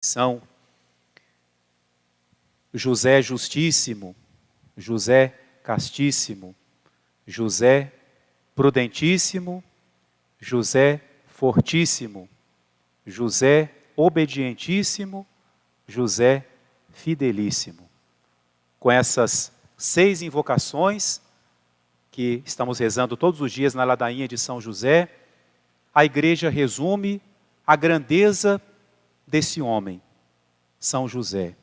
São José Justíssimo, José Castíssimo, José Prudentíssimo, José Fortíssimo, José Obedientíssimo, José Fidelíssimo. Com essas 6 invocações que estamos rezando todos os dias na ladainha de São José, a igreja resume a grandeza desse homem, São José.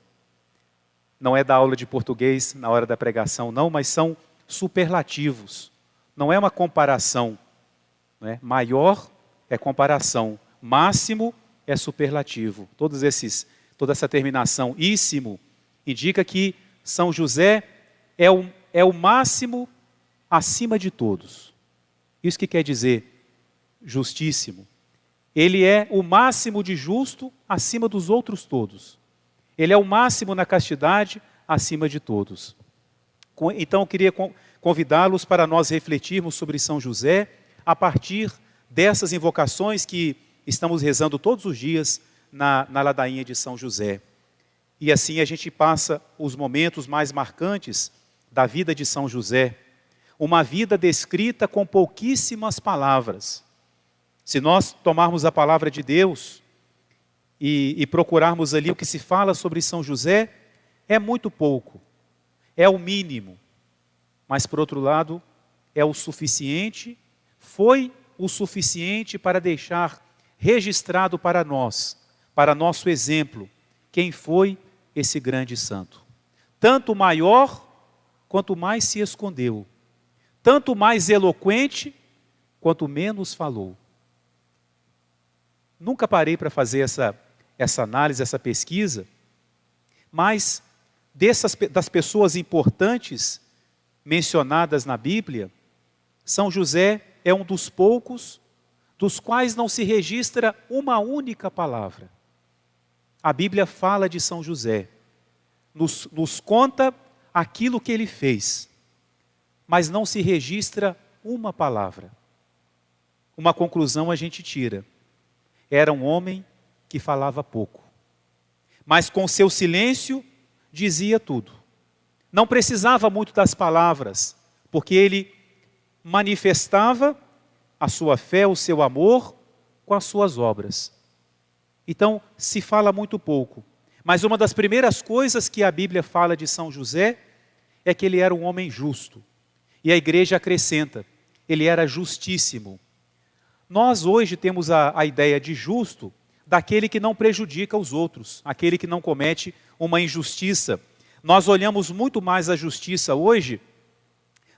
Não é da aula de português na hora da pregação, não, mas são superlativos. Não é uma comparação, né? Maior é comparação, máximo é superlativo. Toda essa terminação, íssimo, indica que São José é o máximo acima de todos. Isso que quer dizer justíssimo. Ele é o máximo de justo acima dos outros todos. Ele é o máximo na castidade acima de todos. Então eu queria convidá-los para nós refletirmos sobre São José a partir dessas invocações que estamos rezando todos os dias na ladainha de São José. E assim a gente passa os momentos mais marcantes da vida de São José. Uma vida descrita com pouquíssimas palavras. Se nós tomarmos a palavra de Deus e procurarmos ali o que se fala sobre São José, é muito pouco, é o mínimo. Mas, por outro lado, é o suficiente, foi o suficiente para deixar registrado para nós, para nosso exemplo, quem foi esse grande santo. Tanto maior, quanto mais se escondeu. Tanto mais eloquente, quanto menos falou. Nunca parei para fazer essa análise, essa pesquisa, mas das pessoas importantes mencionadas na Bíblia, São José é um dos poucos dos quais não se registra uma única palavra. A Bíblia fala de São José, nos conta aquilo que ele fez, mas não se registra uma palavra. Uma conclusão a gente tira. Era um homem que falava pouco, mas com seu silêncio dizia tudo. Não precisava muito das palavras, porque ele manifestava a sua fé, o seu amor, com as suas obras. Então, se fala muito pouco. Mas uma das primeiras coisas que a Bíblia fala de São José é que ele era um homem justo. E a igreja acrescenta, ele era justíssimo. Nós hoje temos a ideia de justo daquele que não prejudica os outros, aquele que não comete uma injustiça. Nós olhamos muito mais a justiça hoje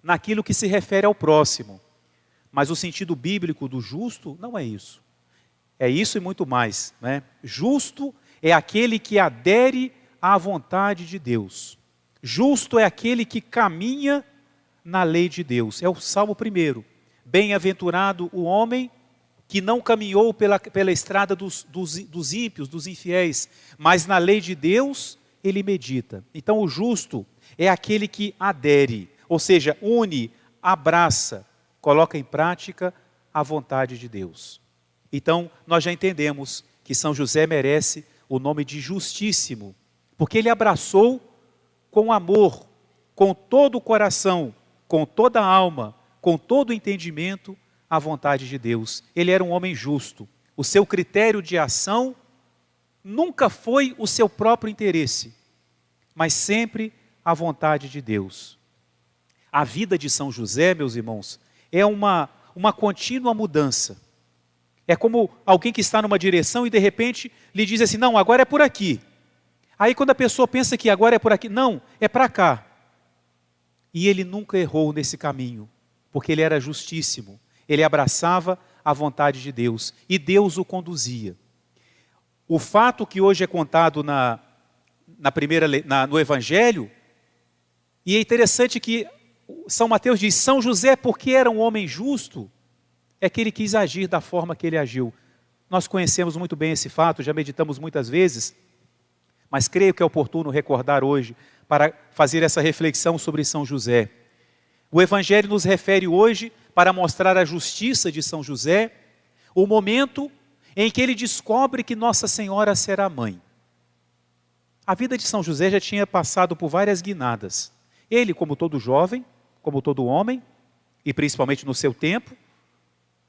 naquilo que se refere ao próximo. Mas o sentido bíblico do justo não é isso. É isso e muito mais, né? Justo é aquele que adere à vontade de Deus. Justo é aquele que caminha na lei de Deus. É o Salmo 1. Bem-aventurado o homem que não caminhou pela estrada dos ímpios, dos infiéis, mas na lei de Deus ele medita. Então o justo é aquele que adere, ou seja, une, abraça, coloca em prática a vontade de Deus. Então nós já entendemos que São José merece o nome de justíssimo, porque ele abraçou com amor, com todo o coração, com toda a alma, com todo o entendimento, a vontade de Deus. Ele era um homem justo. O seu critério de ação nunca foi o seu próprio interesse, mas sempre a vontade de Deus. A vida de São José, meus irmãos, é uma contínua mudança. É como alguém que está numa direção e de repente lhe diz assim, não, agora é por aqui. Aí quando a pessoa pensa que agora é por aqui, não, é para cá. E ele nunca errou nesse caminho, porque ele era justíssimo. Ele abraçava a vontade de Deus e Deus o conduzia. O fato que hoje é contado no Evangelho, e é interessante que São Mateus diz, São José, porque era um homem justo, é que ele quis agir da forma que ele agiu. Nós conhecemos muito bem esse fato, já meditamos muitas vezes, mas creio que é oportuno recordar hoje para fazer essa reflexão sobre São José. O Evangelho nos refere hoje, para mostrar a justiça de São José, o momento em que ele descobre que Nossa Senhora será mãe. A vida de São José já tinha passado por várias guinadas. Ele, como todo jovem, como todo homem, e principalmente no seu tempo,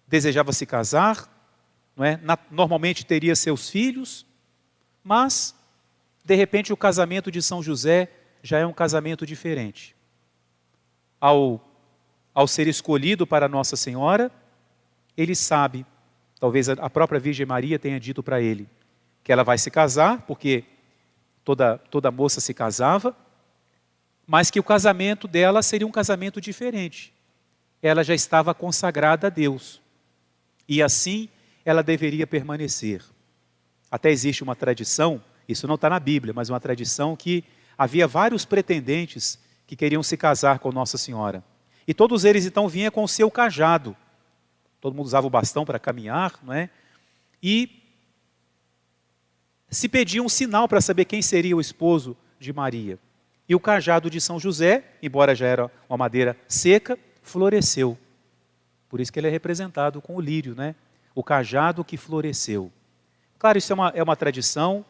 desejava se casar, não é? Normalmente teria seus filhos, mas, de repente, o casamento de São José já é um casamento diferente. Ao ser escolhido para Nossa Senhora, ele sabe, talvez a própria Virgem Maria tenha dito para ele, que ela vai se casar, porque toda moça se casava, mas que o casamento dela seria um casamento diferente. Ela já estava consagrada a Deus, e assim ela deveria permanecer. Até existe uma tradição, isso não está na Bíblia, mas uma tradição que havia vários pretendentes que queriam se casar com Nossa Senhora. E todos eles então vinham com o seu cajado. Todo mundo usava o bastão para caminhar, não é? E se pedia um sinal para saber quem seria o esposo de Maria. E o cajado de São José, embora já era uma madeira seca, floresceu. Por isso que ele é representado com o lírio, né? O cajado que floresceu. Claro, isso é uma tradição,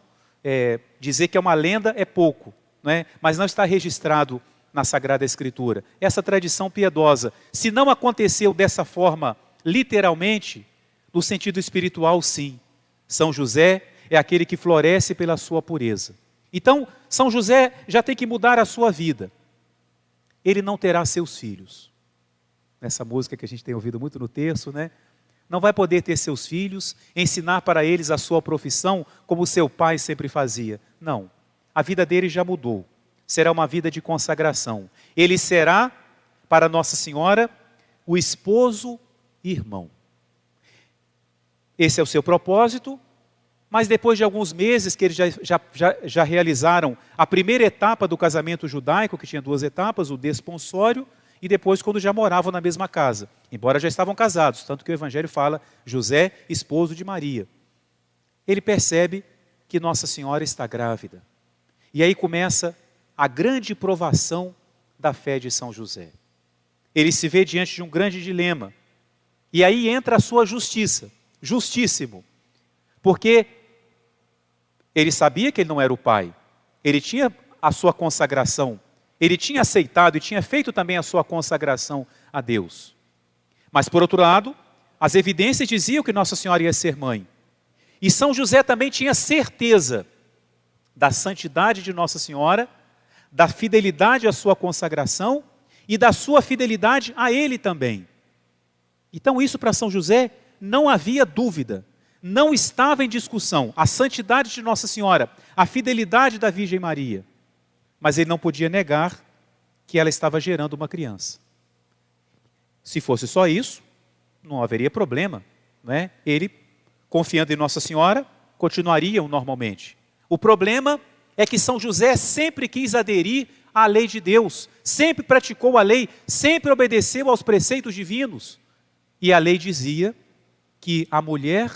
dizer que é uma lenda é pouco, né? Mas não está registrado na Sagrada Escritura. Essa tradição piedosa, se não aconteceu dessa forma, literalmente, no sentido espiritual, sim. São José é aquele que floresce pela sua pureza. Então, São José já tem que mudar a sua vida. Ele não terá seus filhos. Nessa música que a gente tem ouvido muito no terço, né? Não vai poder ter seus filhos, ensinar para eles a sua profissão, como seu pai sempre fazia. Não. A vida dele já mudou. Será uma vida de consagração. Ele será, para Nossa Senhora, o esposo e irmão. Esse é o seu propósito, mas depois de alguns meses que eles já realizaram a primeira etapa do casamento judaico, que tinha 2 etapas, o desponsório, e depois quando já moravam na mesma casa, embora já estavam casados, tanto que o Evangelho fala José, esposo de Maria. Ele percebe que Nossa Senhora está grávida. E aí começa a grande provação da fé de São José. Ele se vê diante de um grande dilema. E aí entra a sua justiça, justíssimo. Porque ele sabia que ele não era o pai. Ele tinha a sua consagração. Ele tinha aceitado e tinha feito também a sua consagração a Deus. Mas por outro lado, as evidências diziam que Nossa Senhora ia ser mãe. E São José também tinha certeza da santidade de Nossa Senhora, da fidelidade à sua consagração e da sua fidelidade a ele também. Então isso para São José não havia dúvida, não estava em discussão. A santidade de Nossa Senhora, a fidelidade da Virgem Maria. Mas ele não podia negar que ela estava gerando uma criança. Se fosse só isso, não haveria problema, não é? Ele, confiando em Nossa Senhora, continuariam normalmente. O problema é que São José sempre quis aderir à lei de Deus, sempre praticou a lei, sempre obedeceu aos preceitos divinos. E a lei dizia que a mulher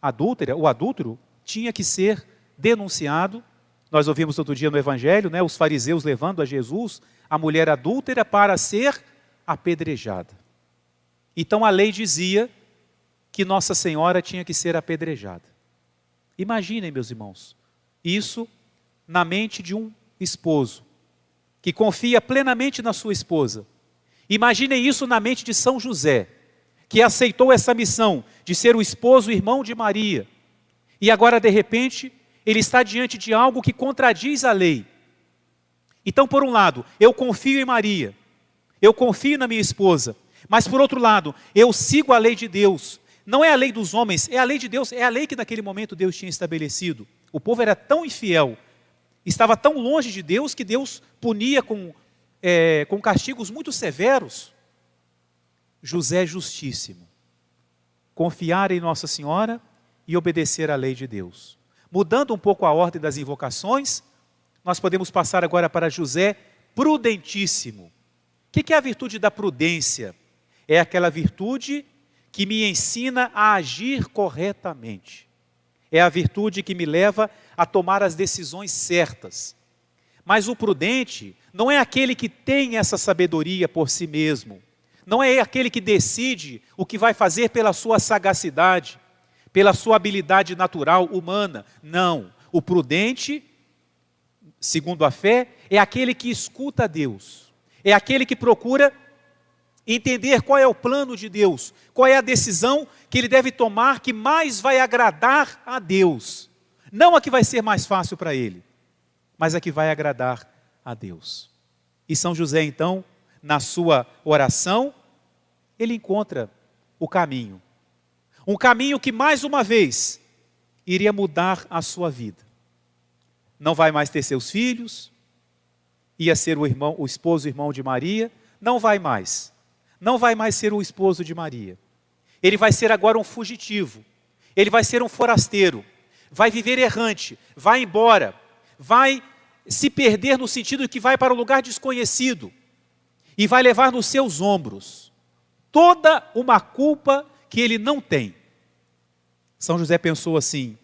adúltera, o adúltero, tinha que ser denunciado. Nós ouvimos outro dia no Evangelho, né, os fariseus levando a Jesus, a mulher adúltera, para ser apedrejada. Então a lei dizia que Nossa Senhora tinha que ser apedrejada. Imaginem, meus irmãos, isso na mente de um esposo, que confia plenamente na sua esposa. Imaginem isso na mente de São José, que aceitou essa missão de ser o esposo e irmão de Maria. E agora, de repente, ele está diante de algo que contradiz a lei. Então, por um lado, eu confio em Maria, eu confio na minha esposa, mas por outro lado, eu sigo a lei de Deus. Não é a lei dos homens, é a lei de Deus, é a lei que naquele momento Deus tinha estabelecido. O povo era tão infiel, estava tão longe de Deus, que Deus punia com castigos muito severos. José é justíssimo. Confiar em Nossa Senhora e obedecer à lei de Deus. Mudando um pouco a ordem das invocações, nós podemos passar agora para José prudentíssimo. O que é a virtude da prudência? É aquela virtude que me ensina a agir corretamente. É a virtude que me leva a tomar as decisões certas. Mas o prudente não é aquele que tem essa sabedoria por si mesmo. Não é aquele que decide o que vai fazer pela sua sagacidade, pela sua habilidade natural, humana. Não. O prudente segundo a fé, é aquele que escuta a Deus, é aquele que procura entender qual é o plano de Deus, qual é a decisão que ele deve tomar que mais vai agradar a Deus. Não a que vai ser mais fácil para ele, mas a que vai agradar a Deus. E São José, então, na sua oração, ele encontra o caminho. Um caminho que, mais uma vez, iria mudar a sua vida. Não vai mais ter seus filhos, ia ser o esposo e irmão de Maria, não vai mais. Não vai mais ser o esposo de Maria. Ele vai ser agora um fugitivo. Ele vai ser um forasteiro. Vai viver errante, vai embora, vai se perder no sentido de que vai para um lugar desconhecido e vai levar nos seus ombros toda uma culpa que ele não tem. São José pensou assim: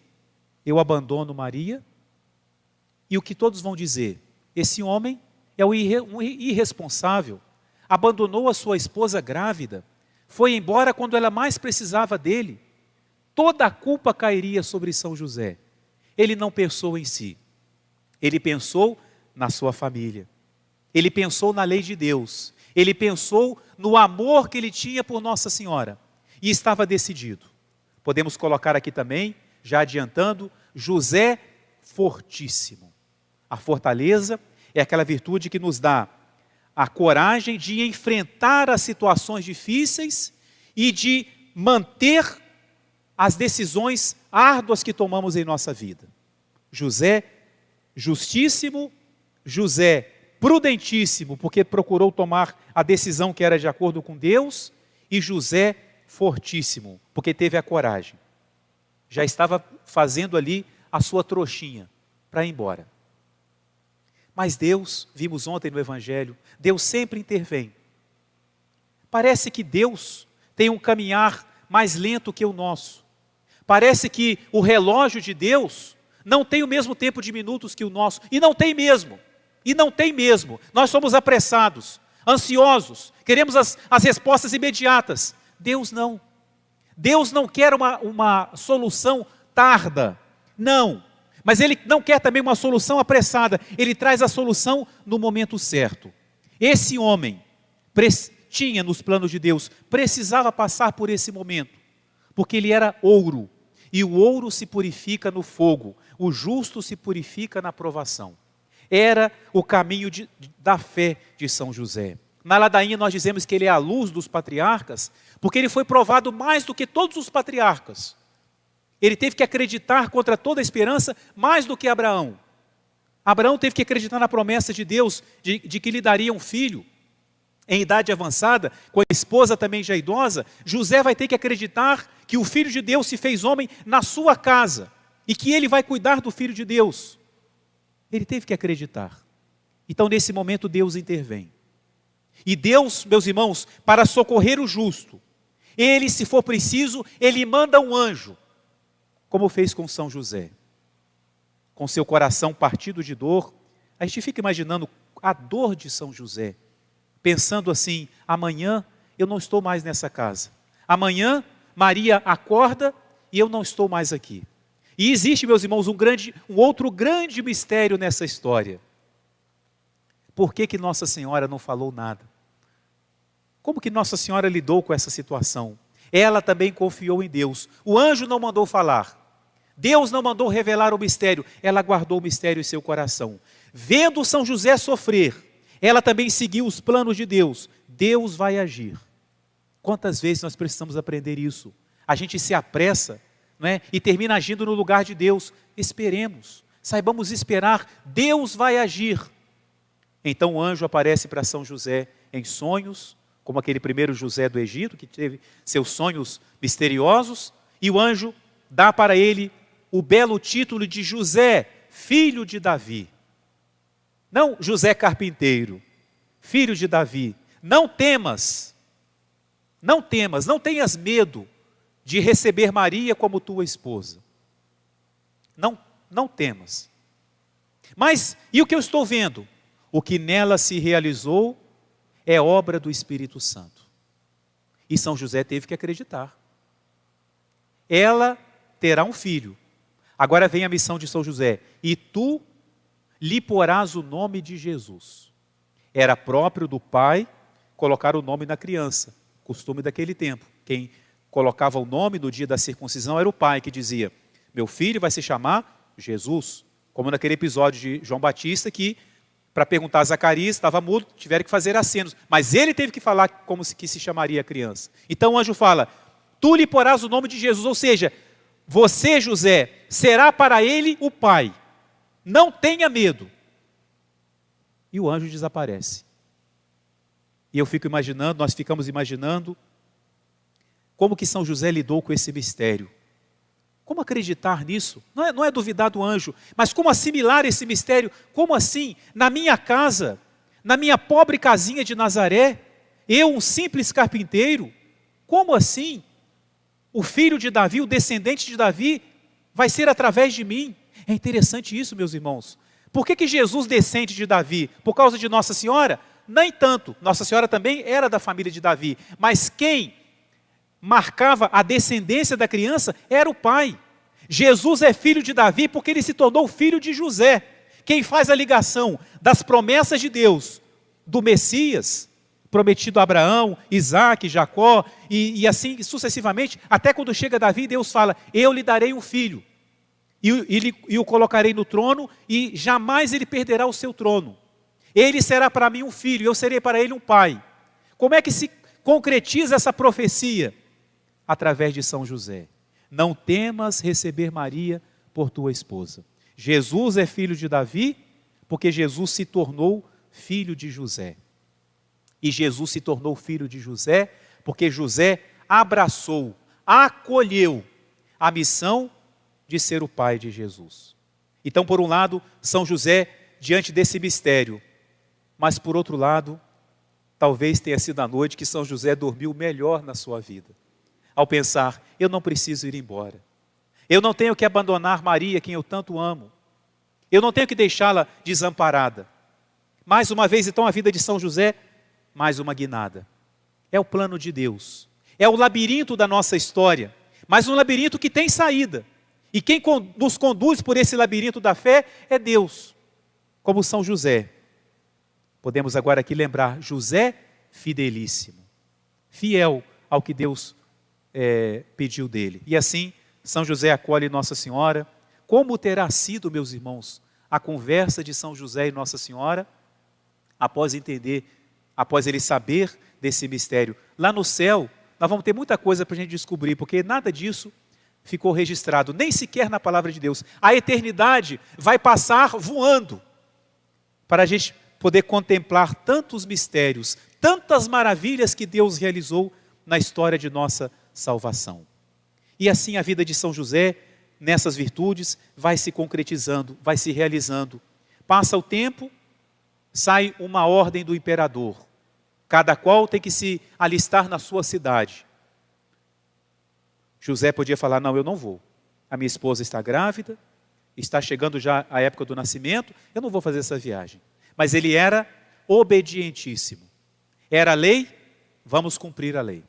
eu abandono Maria, e o que todos vão dizer? Esse homem é um irresponsável, abandonou a sua esposa grávida, foi embora quando ela mais precisava dele. Toda a culpa cairia sobre São José. Ele não pensou em si, ele pensou na sua família, ele pensou na lei de Deus, ele pensou no amor que ele tinha por Nossa Senhora, e estava decidido. Podemos colocar aqui também, já adiantando, José fortíssimo. A fortaleza é aquela virtude que nos dá a coragem de enfrentar as situações difíceis e de manter as decisões árduas que tomamos em nossa vida. José justíssimo, José prudentíssimo, porque procurou tomar a decisão que era de acordo com Deus, e José fortíssimo, porque teve a coragem. Já estava fazendo ali a sua trouxinha para ir embora. Mas Deus, vimos ontem no Evangelho, Deus sempre intervém. Parece que Deus tem um caminhar mais lento que o nosso. Parece que o relógio de Deus não tem o mesmo tempo de minutos que o nosso. E não tem mesmo. E não tem mesmo. Nós somos apressados, ansiosos, queremos as respostas imediatas. Deus não. Deus não quer uma solução tarda. Não. Mas Ele não quer também uma solução apressada. Ele traz a solução no momento certo. Esse homem tinha nos planos de Deus, precisava passar por esse momento, porque ele era ouro, e o ouro se purifica no fogo, o justo se purifica na provação. Era o caminho da fé de São José. Na ladainha nós dizemos que ele é a luz dos patriarcas, porque ele foi provado mais do que todos os patriarcas. Ele teve que acreditar contra toda a esperança mais do que Abraão. Abraão teve que acreditar na promessa de Deus de que lhe daria um filho em idade avançada, com a esposa também já idosa. José vai ter que acreditar que o Filho de Deus se fez homem na sua casa e que ele vai cuidar do Filho de Deus. Ele teve que acreditar. Então, nesse momento, Deus intervém. E Deus, meus irmãos, para socorrer o justo, Ele, se for preciso, Ele manda um anjo, como fez com São José. Com seu coração partido de dor, a gente fica imaginando a dor de São José, pensando assim: amanhã eu não estou mais nessa casa. Amanhã Maria acorda e eu não estou mais aqui. E existe, meus irmãos, um outro grande mistério nessa história. Por que Nossa Senhora não falou nada? Como que Nossa Senhora lidou com essa situação? Ela também confiou em Deus. O anjo não mandou falar. Deus não mandou revelar o mistério. Ela guardou o mistério em seu coração. Vendo São José sofrer, ela também seguiu os planos de Deus. Deus vai agir. Quantas vezes nós precisamos aprender isso? A gente se apressa, não é? E termina agindo no lugar de Deus. Esperemos, saibamos esperar, Deus vai agir. Então o anjo aparece para São José em sonhos, como aquele primeiro José do Egito, que teve seus sonhos misteriosos, e o anjo dá para ele o belo título de José, filho de Davi. Não José carpinteiro, filho de Davi. Não temas, não tenhas medo de receber Maria como tua esposa. Não temas. Mas, e o que eu estou vendo? O que nela se realizou é obra do Espírito Santo. E São José teve que acreditar. Ela terá um filho. Agora vem a missão de São José. E tu lhe porás o nome de Jesus. Era próprio do pai colocar o nome na criança, costume daquele tempo. Quem colocava o nome no dia da circuncisão era o pai, que dizia: meu filho vai se chamar Jesus. Como naquele episódio de João Batista, que para perguntar a Zacarias, estava mudo, tiveram que fazer acenos. Mas ele teve que falar como que se chamaria a criança. Então o anjo fala: tu lhe porás o nome de Jesus, ou seja, você, José, será para ele o pai. Não tenha medo. E o anjo desaparece. E eu fico imaginando, nós ficamos imaginando, como que São José lidou com esse mistério. Como acreditar nisso? Não é duvidar do anjo, mas como assimilar esse mistério? Como assim? Na minha casa, na minha pobre casinha de Nazaré, eu, um simples carpinteiro, como assim? O filho de Davi, o descendente de Davi, vai ser através de mim. É interessante isso, meus irmãos. Por que Jesus descende de Davi? Por causa de Nossa Senhora? Nem tanto. Nossa Senhora também era da família de Davi. Mas quem marcava a descendência da criança era o pai. Jesus é filho de Davi porque ele se tornou filho de José. Quem faz a ligação das promessas de Deus, do Messias, prometido a Abraão, Isaac, Jacó, e assim sucessivamente, até quando chega Davi, Deus fala: eu lhe darei um filho, e o colocarei no trono, e jamais ele perderá o seu trono. Ele será para mim um filho, eu serei para ele um pai. Como é que se concretiza essa profecia? Através de São José. Não temas receber Maria por tua esposa. Jesus é filho de Davi, porque Jesus se tornou filho de José. E Jesus se tornou filho de José, porque José abraçou, acolheu a missão de ser o pai de Jesus. Então, por um lado, São José, diante desse mistério, mas por outro lado, talvez tenha sido a noite que São José dormiu melhor na sua vida. Ao pensar: eu não preciso ir embora. Eu não tenho que abandonar Maria, quem eu tanto amo. Eu não tenho que deixá-la desamparada. Mais uma vez, então, a vida de São José, mais uma guinada. É o plano de Deus. É o labirinto da nossa história, mas um labirinto que tem saída. E quem nos conduz por esse labirinto da fé é Deus, como São José. Podemos agora aqui lembrar: José fidelíssimo, fiel ao que Deus pediu dele. E assim, São José acolhe Nossa Senhora. Como terá sido, meus irmãos, a conversa de São José e Nossa Senhora, após ele saber desse mistério? Lá no céu, nós vamos ter muita coisa para a gente descobrir, porque nada disso ficou registrado, nem sequer na palavra de Deus. A eternidade vai passar voando, para a gente poder contemplar tantos mistérios, tantas maravilhas que Deus realizou na história de nossa salvação. E assim a vida de São José, nessas virtudes, vai se concretizando, vai se realizando. Passa o tempo, sai uma ordem do imperador. Cada qual tem que se alistar na sua cidade. José podia falar: não, eu não vou. A minha esposa está grávida, está chegando já a época do nascimento, eu não vou fazer essa viagem. Mas ele era obedientíssimo. Era a lei, vamos cumprir a lei.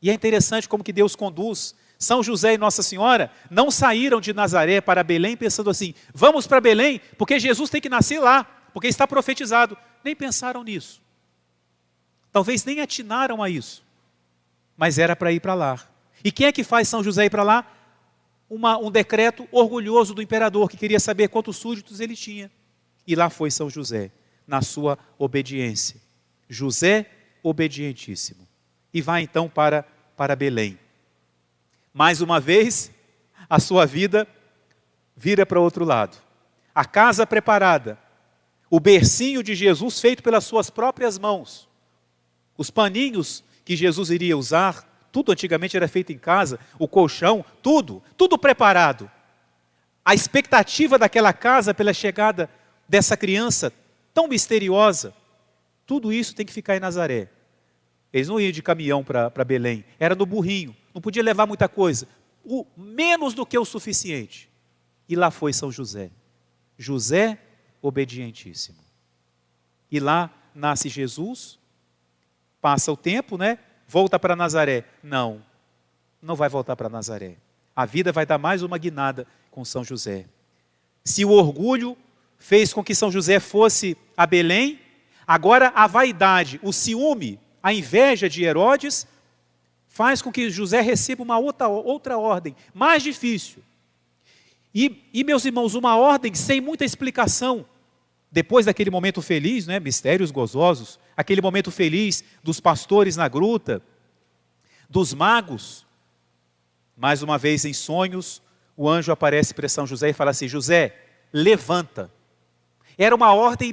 E é interessante como que Deus conduz. São José e Nossa Senhora não saíram de Nazaré para Belém pensando assim: vamos para Belém, porque Jesus tem que nascer lá, porque está profetizado. Nem pensaram nisso. Talvez nem atinaram a isso. Mas era para ir para lá. E quem é que faz São José ir para lá? Um decreto orgulhoso do imperador, que queria saber quantos súditos ele tinha. E lá foi São José, na sua obediência. José obedientíssimo. E vai então para Belém. Mais uma vez, a sua vida vira para o outro lado. A casa preparada, o bercinho de Jesus feito pelas suas próprias mãos, os paninhos que Jesus iria usar, tudo antigamente era feito em casa, o colchão, tudo preparado. A expectativa daquela casa pela chegada dessa criança tão misteriosa, tudo isso tem que ficar em Nazaré. Eles não iam de caminhão para Belém, era no burrinho, não podia levar muita coisa, menos do que o suficiente. E lá foi São José, José obedientíssimo. E lá nasce Jesus, passa o tempo, volta para Nazaré. Não vai voltar para Nazaré. A vida vai dar mais uma guinada com São José. Se o orgulho fez com que São José fosse a Belém. Agora a vaidade, o ciúme, a inveja de Herodes faz com que José receba uma outra ordem, mais difícil. E meus irmãos, uma ordem sem muita explicação. Depois daquele momento feliz, né, mistérios gozosos, aquele momento feliz dos pastores na gruta, dos magos, mais uma vez em sonhos, o anjo aparece para São José e fala assim: José, levanta. Era uma ordem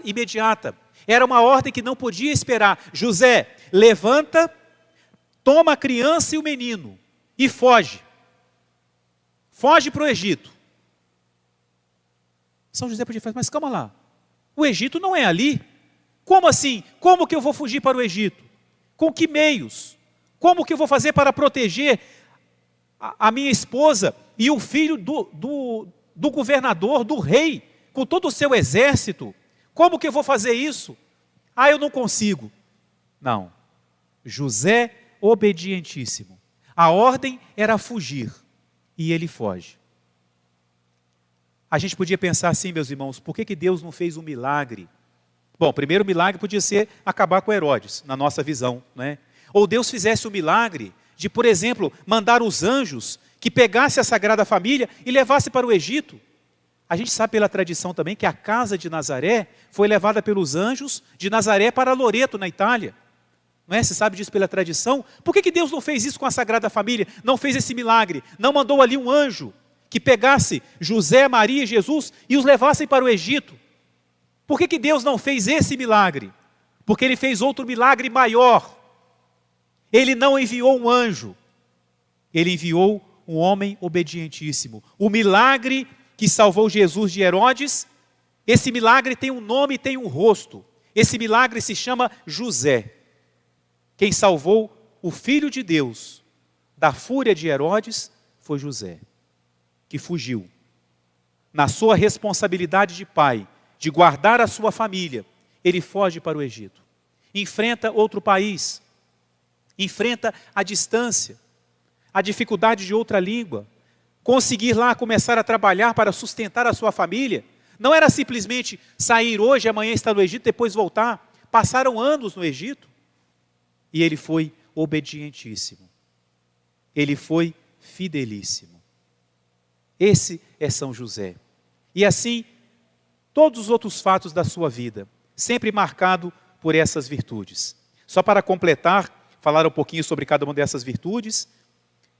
imediata. Era uma ordem que não podia esperar. José, levanta, toma a criança e o menino e foge. Foge para o Egito. São José podia falar: mas calma lá, o Egito não é ali. Como assim? Como que eu vou fugir para o Egito? Com que meios? Como que eu vou fazer para proteger a minha esposa e o filho do governador, do rei, com todo o seu exército? Como que eu vou fazer isso? Ah, eu não consigo. Não. José, obedientíssimo. A ordem era fugir. E ele foge. A gente podia pensar assim, meus irmãos, por que Deus não fez um milagre? Bom, o primeiro milagre podia ser acabar com Herodes, na nossa visão, né? Ou Deus fizesse o milagre de, por exemplo, mandar os anjos que pegasse a Sagrada Família e levasse para o Egito. A gente sabe pela tradição também que a casa de Nazaré foi levada pelos anjos de Nazaré para Loreto, na Itália. Não é? Você sabe disso pela tradição? Por que Deus não fez isso com a Sagrada Família? Não fez esse milagre? Não mandou ali um anjo que pegasse José, Maria e Jesus e os levassem para o Egito? Por que Deus não fez esse milagre? Porque Ele fez outro milagre maior. Ele não enviou um anjo. Ele enviou um homem obedientíssimo. O milagre que salvou Jesus de Herodes, esse milagre tem um nome e tem um rosto. Esse milagre se chama José. Quem salvou o Filho de Deus da fúria de Herodes foi José, que fugiu. Na sua responsabilidade de pai, de guardar a sua família, ele foge para o Egito. Enfrenta outro país, enfrenta a distância, a dificuldade de outra língua, conseguir lá começar a trabalhar para sustentar a sua família. Não era simplesmente sair hoje, amanhã estar no Egito, depois voltar. Passaram anos no Egito. E ele foi obedientíssimo. Ele foi fidelíssimo. Esse é São José. E assim, todos os outros fatos da sua vida, sempre marcado por essas virtudes. Só para completar, falar um pouquinho sobre cada uma dessas virtudes,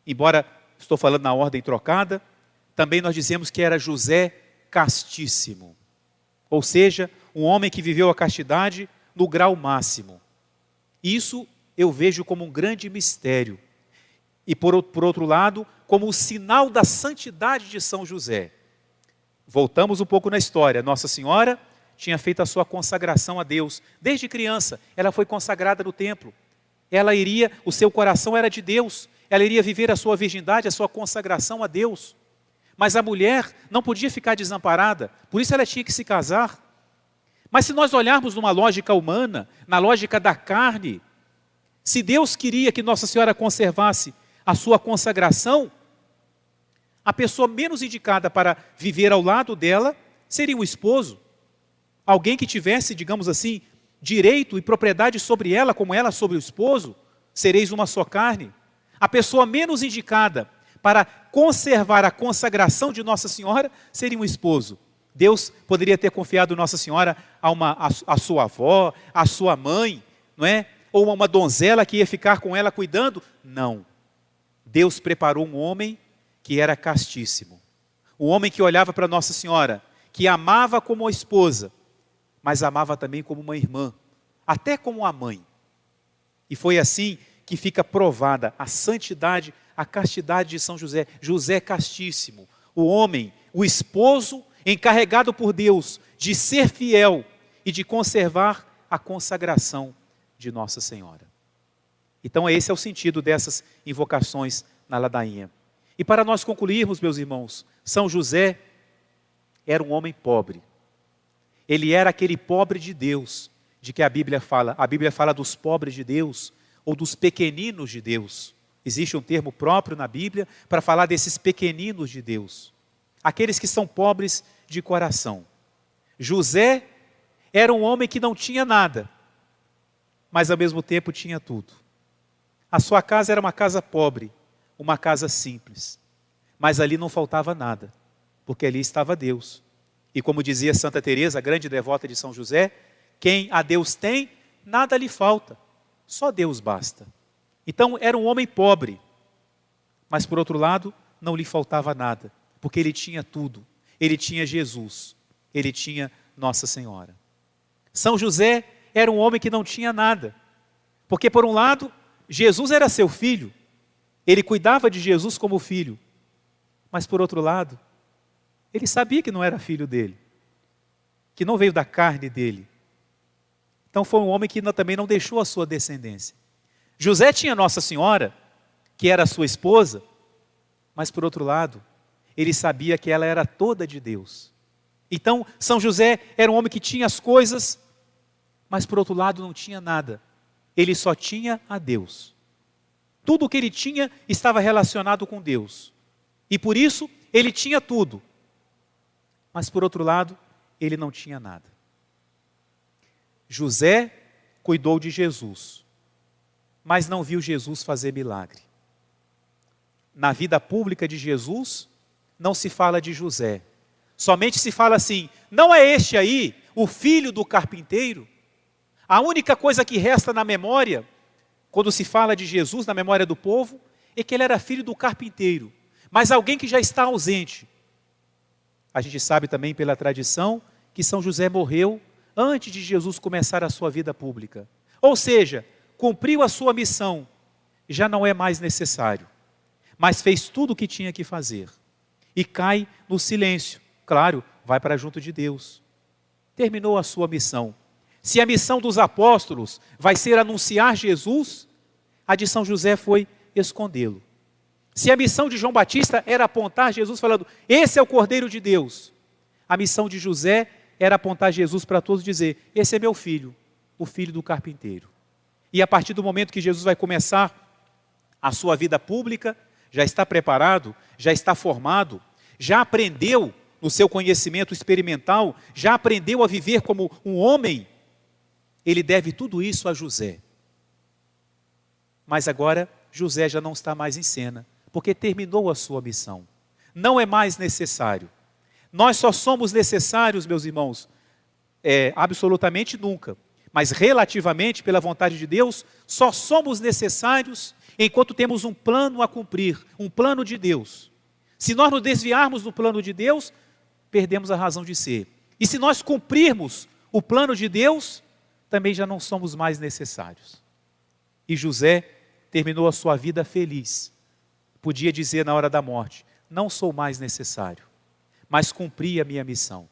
embora estou falando na ordem trocada, também nós dizemos que era José castíssimo. Ou seja, um homem que viveu a castidade no grau máximo. Isso eu vejo como um grande mistério. E por outro lado, como o sinal da santidade de São José. Voltamos um pouco na história. Nossa Senhora tinha feito a sua consagração a Deus. Desde criança, ela foi consagrada no templo. O seu coração era de Deus. Ela iria viver a sua virgindade, a sua consagração a Deus. Mas a mulher não podia ficar desamparada, por isso ela tinha que se casar. Mas se nós olharmos numa lógica humana, na lógica da carne, se Deus queria que Nossa Senhora conservasse a sua consagração, a pessoa menos indicada para viver ao lado dela seria o esposo. Alguém que tivesse, digamos assim, direito e propriedade sobre ela, como ela sobre o esposo, sereis uma só carne. A pessoa menos indicada para conservar a consagração de Nossa Senhora seria um esposo. Deus poderia ter confiado Nossa Senhora a sua avó, a sua mãe, não é? Ou a uma donzela que ia ficar com ela cuidando. Não. Deus preparou um homem que era castíssimo. Um homem que olhava para Nossa Senhora, que amava como a esposa, mas amava também como uma irmã, até como a mãe. E foi assim que fica provada a santidade, a castidade de São José. José castíssimo, o homem, o esposo encarregado por Deus de ser fiel e de conservar a consagração de Nossa Senhora. Então esse é o sentido dessas invocações na ladainha. E para nós concluirmos, meus irmãos, São José era um homem pobre. Ele era aquele pobre de Deus, de que a Bíblia fala. A Bíblia fala dos pobres de Deus, ou dos pequeninos de Deus. Existe um termo próprio na Bíblia para falar desses pequeninos de Deus. Aqueles que são pobres de coração. José era um homem que não tinha nada, mas ao mesmo tempo tinha tudo. A sua casa era uma casa pobre, uma casa simples, mas ali não faltava nada, porque ali estava Deus. E como dizia Santa Teresa, a grande devota de São José, quem a Deus tem, nada lhe falta, só Deus basta. Então era um homem pobre, mas por outro lado, não lhe faltava nada, porque ele tinha tudo. Ele tinha Jesus, ele tinha Nossa Senhora. São José era um homem que não tinha nada, porque por um lado, Jesus era seu filho, ele cuidava de Jesus como filho, mas por outro lado, ele sabia que não era filho dele, que não veio da carne dele. Então foi um homem que também não deixou a sua descendência. José tinha Nossa Senhora, que era a sua esposa, mas por outro lado, ele sabia que ela era toda de Deus. Então, São José era um homem que tinha as coisas, mas por outro lado não tinha nada. Ele só tinha a Deus. Tudo o que ele tinha estava relacionado com Deus. E por isso, ele tinha tudo. Mas por outro lado, ele não tinha nada. José cuidou de Jesus, mas não viu Jesus fazer milagre. Na vida pública de Jesus, não se fala de José. Somente se fala assim, não é este aí o filho do carpinteiro? A única coisa que resta na memória, quando se fala de Jesus, na memória do povo, é que ele era filho do carpinteiro. Mas alguém que já está ausente. A gente sabe também pela tradição que São José morreu antes de Jesus começar a sua vida pública. Ou seja, cumpriu a sua missão, já não é mais necessário. Mas fez tudo o que tinha que fazer. E cai no silêncio. Claro, vai para junto de Deus. Terminou a sua missão. Se a missão dos apóstolos vai ser anunciar Jesus, a de São José foi escondê-lo. Se a missão de João Batista era apontar Jesus falando, esse é o Cordeiro de Deus, a missão de José era apontar Jesus para todos e dizer, esse é meu filho, o filho do carpinteiro. E a partir do momento que Jesus vai começar a sua vida pública, já está preparado, já está formado, já aprendeu no seu conhecimento experimental, já aprendeu a viver como um homem, ele deve tudo isso a José. Mas agora, José já não está mais em cena, porque terminou a sua missão. Não é mais necessário. Nós só somos necessários, meus irmãos, absolutamente nunca. Mas relativamente, pela vontade de Deus, só somos necessários enquanto temos um plano a cumprir, um plano de Deus. Se nós nos desviarmos do plano de Deus, perdemos a razão de ser. E se nós cumprirmos o plano de Deus, também já não somos mais necessários. E José terminou a sua vida feliz. Podia dizer na hora da morte, não sou mais necessário, mas cumpri a minha missão.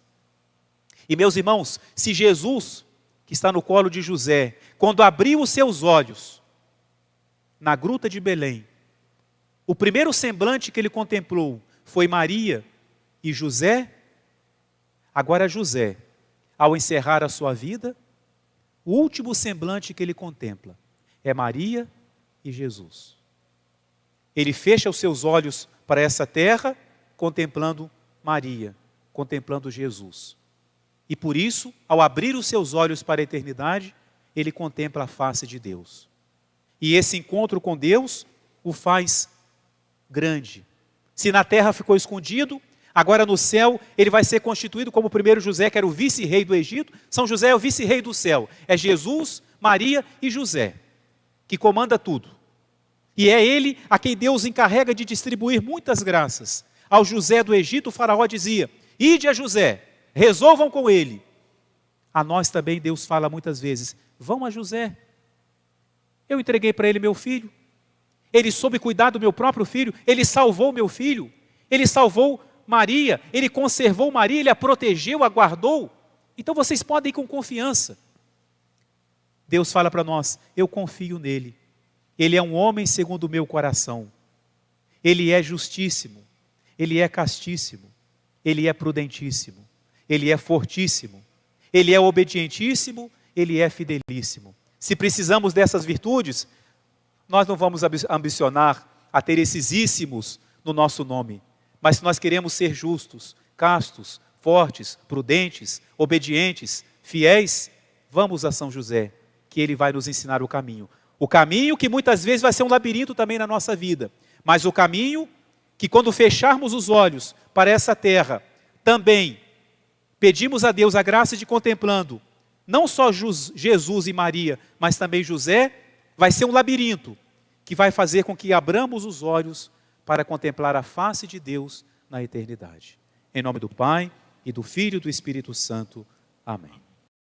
E meus irmãos, se Jesus, que está no colo de José, quando abriu os seus olhos, na gruta de Belém, o primeiro semblante que ele contemplou foi Maria e José, agora José, ao encerrar a sua vida, o último semblante que ele contempla é Maria e Jesus. Ele fecha os seus olhos para essa terra, contemplando Maria, contemplando Jesus. E por isso, ao abrir os seus olhos para a eternidade, ele contempla a face de Deus. E esse encontro com Deus o faz grande. Se na terra ficou escondido, agora no céu ele vai ser constituído como o primeiro José, que era o vice-rei do Egito. São José é o vice-rei do céu. É Jesus, Maria e José, que comanda tudo. E é ele a quem Deus encarrega de distribuir muitas graças. Ao José do Egito, o faraó dizia, ide a José, resolvam com ele. A nós também Deus fala muitas vezes, vão a José. Eu entreguei para ele meu filho. Ele soube cuidar do meu próprio filho. Ele salvou meu filho. Ele salvou Maria. Ele conservou Maria. Ele a protegeu, a guardou. Então vocês podem ir com confiança. Deus fala para nós, eu confio nele. Ele é um homem segundo o meu coração. Ele é justíssimo. Ele é castíssimo. Ele é prudentíssimo. Ele é fortíssimo. Ele é obedientíssimo. Ele é fidelíssimo. Se precisamos dessas virtudes, nós não vamos ambicionar a ter esses íssimos no nosso nome. Mas se nós queremos ser justos, castos, fortes, prudentes, obedientes, fiéis, vamos a São José, que ele vai nos ensinar o caminho. O caminho que muitas vezes vai ser um labirinto também na nossa vida, mas o caminho que quando fecharmos os olhos para essa terra, também pedimos a Deus a graça de contemplando, não só Jesus e Maria, mas também José, vai ser um labirinto, que vai fazer com que abramos os olhos para contemplar a face de Deus na eternidade. Em nome do Pai, e do Filho e do Espírito Santo. Amém.